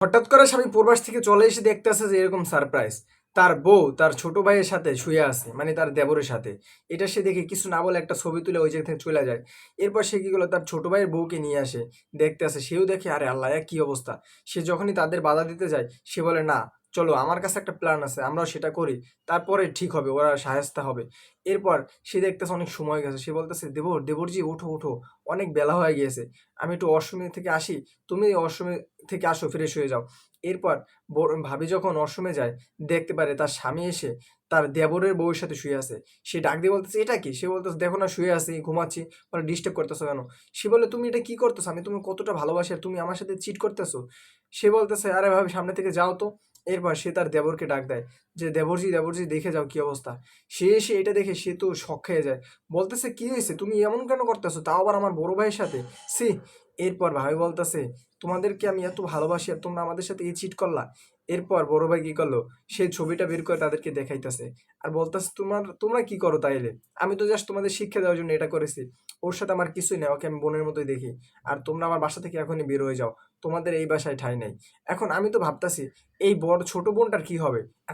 হঠাৎ করে স্বামী প্রবাস থেকে চলে এসে দেখতেছে যে এরকম সারপ্রাইজ, তার বউ তার ছোট ভাইয়ের সাথে শুয়ে আছে, মানে তার দেবরের সাথে। এটা সে দেখে কিছু না বলে একটা ছবি তুলে ওই জায়গা থেকে চলে যায়। এরপর সে কি করলো, তার ছোট ভাইয়ের বউকে নিয়ে আসে, দেখতে আসে, সেও দেখে আরে আল্লাহ এ কি অবস্থা। সে যখনই তাদের বাধা দিতে যায়, সে বলে না, চলো আমার কাছে একটা প্ল্যান আছে, আমরাও সেটা করি, তারপরে ঠিক হবে, ওরা সাহেস্তা হবে। এরপর সে দেখতেছে অনেক সময় গেছে, সে বলতেছে দেবরজি ওঠো ওঠো, অনেক বেলা হয়ে গিয়েছে, আমি একটু ওয়াশরুমে থেকে আসি, তুমি ওয়াশরুমে থেকে আসো, ফ্রেশ হয়ে যাও। এরপর ভাবি যখন ওয়াশরুমে যায়, দেখতে পারে তার স্বামী এসে তার দেবরের বউয়ের সাথে শুয়ে আছে। সে ডাক দিয়ে বলতেছে এটা কি, সে বলতেছে দেখো না শুয়ে আছি, ঘুমাচ্ছি, বলে ডিস্টার্ব করতেছো কেন। সে বলে তুমি এটা কি করতেছো, আমি তুমি কতটা ভালোবাসি আর তুমি আমার সাথে চিট করতেছো। সে বলতেছে আরে ভাবি সামনে থেকে যাও তো। এরপর সে তার দেবরকে ডাক দেয় যে দেবরজি দেবরজি দেখে যাও কি অবস্থা। সে এসে এটা দেখে সে তো শক খেয়ে যায়, বলতেছে কি হয়েছে, তুমি এমন কেন করতেছো, তাও আবার আমার বড় ভাইয়ের সাথে, সি। এরপর ভাবি বলতেছে তোমাদেরকে আমি এত ভালোবাসি আর তোমরা আমাদের সাথে এই চিট করলা। এরপর বড় ভাই কি করলো, সেই ছবিটা বের করে তাদেরকে দেখাইতেছে আর বলতেছে তোমরা কি করো তাইলে, আমি তো জাস্ট তোমাদের শিক্ষা দেওয়ার জন্য এটা করেছি, ওর সাথে আমার কিছুই নেই, ওকে আমি বোনের মতোই দেখি। আর তোমরা আমার বাসা থেকে এখনই বের হয়ে যাও, তোমাদের এই বাসায় ঠাঁই নেই। এখন আমি তো ভাবতাছি এই বড় ছোট বোনটার কি হবে এখন।